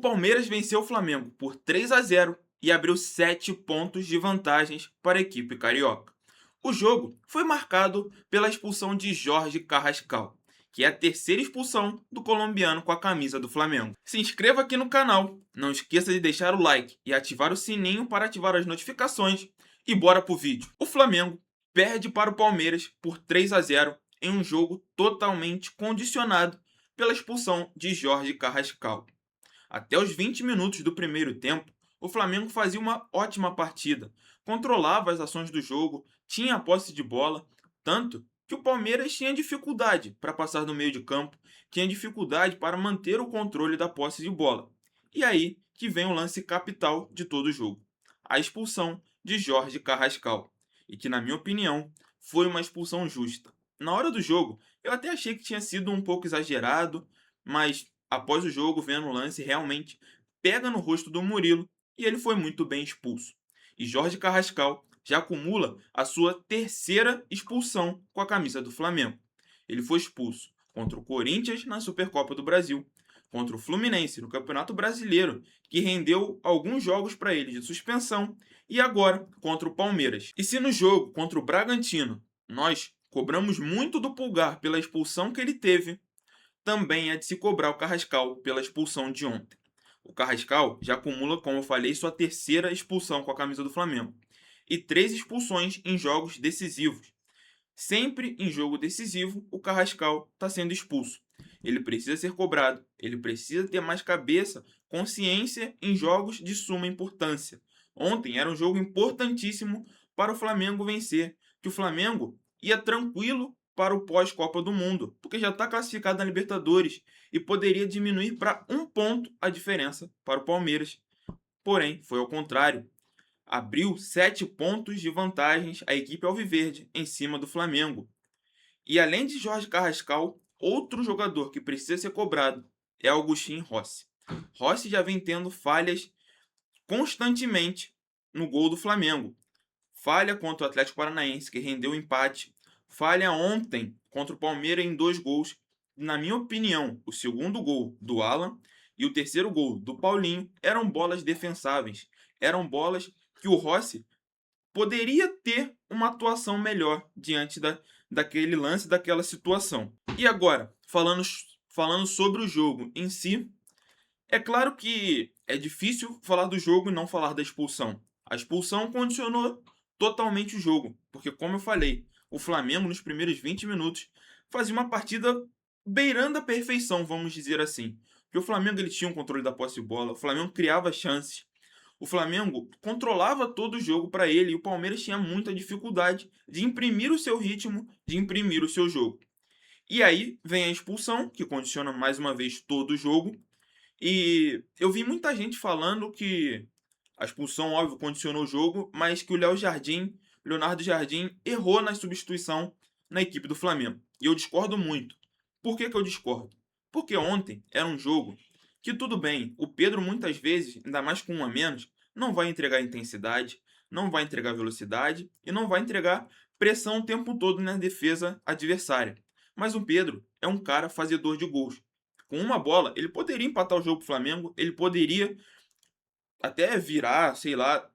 O Palmeiras venceu o Flamengo por 3-0 e abriu 7 pontos de vantagens para a equipe carioca. O jogo foi marcado pela expulsão de Jorge Carrascal, que é a terceira expulsão do colombiano com a camisa do Flamengo. Se inscreva aqui no canal, não esqueça de deixar o like e ativar o sininho para ativar as notificações e bora pro vídeo. O Flamengo perde para o Palmeiras por 3-0 em um jogo totalmente condicionado pela expulsão de Jorge Carrascal. Até os 20 minutos do primeiro tempo, o Flamengo fazia uma ótima partida, controlava as ações do jogo, tinha a posse de bola, tanto que o Palmeiras tinha dificuldade para passar no meio de campo, tinha dificuldade para manter o controle da posse de bola. E aí que vem o lance capital de todo o jogo, a expulsão de Jorge Carrascal, e que, na minha opinião, foi uma expulsão justa. Na hora do jogo, eu até achei que tinha sido um pouco exagerado, mas após o jogo, vendo o lance, realmente pega no rosto do Murilo e ele foi muito bem expulso. E Jorge Carrascal já acumula a sua terceira expulsão com a camisa do Flamengo. Ele foi expulso contra o Corinthians na Supercopa do Brasil, contra o Fluminense no Campeonato Brasileiro, que rendeu alguns jogos para ele de suspensão, e agora contra o Palmeiras. E se no jogo contra o Bragantino nós cobramos muito do Pulgar pela expulsão que ele teve, também é de se cobrar o Carrascal pela expulsão de ontem. O Carrascal já acumula, como eu falei, sua terceira expulsão com a camisa do Flamengo e 3 expulsões em jogos decisivos. Sempre em jogo decisivo, o Carrascal está sendo expulso. Ele precisa ser cobrado, ele precisa ter mais cabeça, consciência em jogos de suma importância. Ontem era um jogo importantíssimo para o Flamengo vencer, que o Flamengo ia tranquilo para o pós-Copa do Mundo, porque já está classificado na Libertadores e poderia diminuir para 1 ponto a diferença para o Palmeiras. Porém, foi ao contrário. Abriu 7 pontos de vantagens a equipe alviverde em cima do Flamengo. E além de Jorge Carrascal, outro jogador que precisa ser cobrado é Agustín Rossi. Rossi já vem tendo falhas constantemente no gol do Flamengo. Falha contra o Atlético Paranaense, que rendeu o empate. Falha ontem contra o Palmeiras em 2 gols. Na minha opinião, o segundo gol do Alan e o terceiro gol do Paulinho eram bolas defensáveis. Eram bolas que o Rossi poderia ter uma atuação melhor diante daquele lance, daquela situação. E agora, falando sobre o jogo em si, é claro que é difícil falar do jogo e não falar da expulsão. A expulsão condicionou totalmente o jogo, porque, como eu falei, o Flamengo nos primeiros 20 minutos fazia uma partida beirando a perfeição, vamos dizer assim. Porque o Flamengo ele tinha um controle da posse de bola, o Flamengo criava chances, o Flamengo controlava todo o jogo para ele e o Palmeiras tinha muita dificuldade de imprimir o seu ritmo, de imprimir o seu jogo. E aí vem a expulsão, que condiciona mais uma vez todo o jogo. E eu vi muita gente falando que a expulsão, óbvio, condicionou o jogo, mas que o Leonardo Jardim, errou na substituição na equipe do Flamengo. E eu discordo muito. Por que eu discordo? Porque ontem era um jogo que, tudo bem, o Pedro muitas vezes, ainda mais com um a menos, não vai entregar intensidade, não vai entregar velocidade e não vai entregar pressão o tempo todo na defesa adversária. Mas o Pedro é um cara fazedor de gols. Com uma bola, ele poderia empatar o jogo pro Flamengo, ele poderia até virar, sei lá,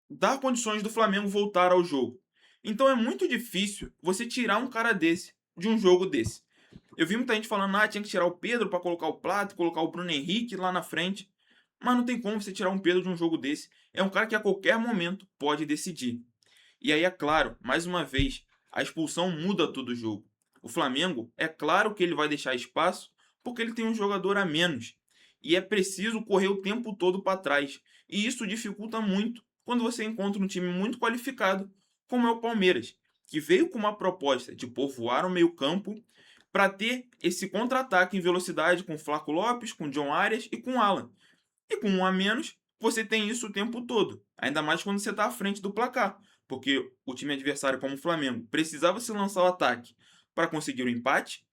dar condições do Flamengo voltar ao jogo. Então é muito difícil você tirar um cara desse de um jogo desse. Eu vi muita gente falando, tinha que tirar o Pedro para colocar o Plato, colocar o Bruno Henrique lá na frente. Mas não tem como você tirar um Pedro de um jogo desse. É um cara que a qualquer momento pode decidir. E aí, é claro, mais uma vez, a expulsão muda todo o jogo. O Flamengo, é claro que ele vai deixar espaço, porque ele tem um jogador a menos. E é preciso correr o tempo todo para trás. E isso dificulta muito quando você encontra um time muito qualificado, como é o Palmeiras, que veio com uma proposta de povoar o meio-campo para ter esse contra-ataque em velocidade com o Flaco Lopes, com o John Arias e com o Alan. E com um a menos, você tem isso o tempo todo. Ainda mais quando você está à frente do placar. Porque o time adversário, como o Flamengo, precisava se lançar o ataque para conseguir o empate,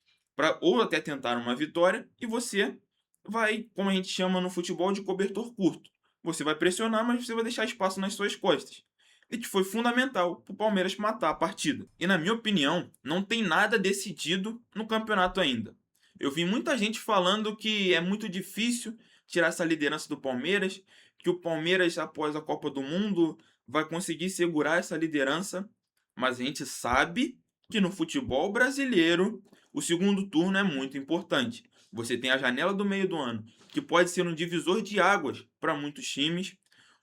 ou até tentar uma vitória, e você vai, como a gente chama no futebol, de cobertor curto. Você vai pressionar, mas você vai deixar espaço nas suas costas. E que foi fundamental para o Palmeiras matar a partida. E na minha opinião, não tem nada decidido no campeonato ainda. Eu vi muita gente falando que é muito difícil tirar essa liderança do Palmeiras, que o Palmeiras, após a Copa do Mundo, vai conseguir segurar essa liderança, mas a gente sabe que no futebol brasileiro o segundo turno é muito importante. Você tem a janela do meio do ano, que pode ser um divisor de águas para muitos times.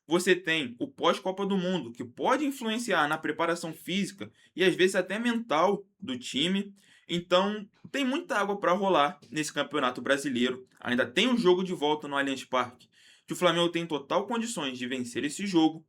Você tem o pós-Copa do Mundo, que pode influenciar na preparação física e às vezes até mental do time. Então, tem muita água para rolar nesse Campeonato Brasileiro. Ainda tem um jogo de volta no Allianz Parque, que o Flamengo tem total condições de vencer esse jogo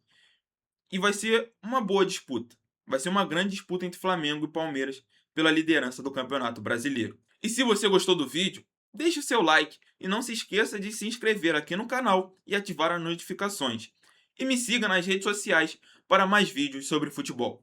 e vai ser uma boa disputa. Vai ser uma grande disputa entre Flamengo e Palmeiras pela liderança do Campeonato Brasileiro. E se você gostou do vídeo, deixe o seu like e não se esqueça de se inscrever aqui no canal e ativar as notificações. E me siga nas redes sociais para mais vídeos sobre futebol.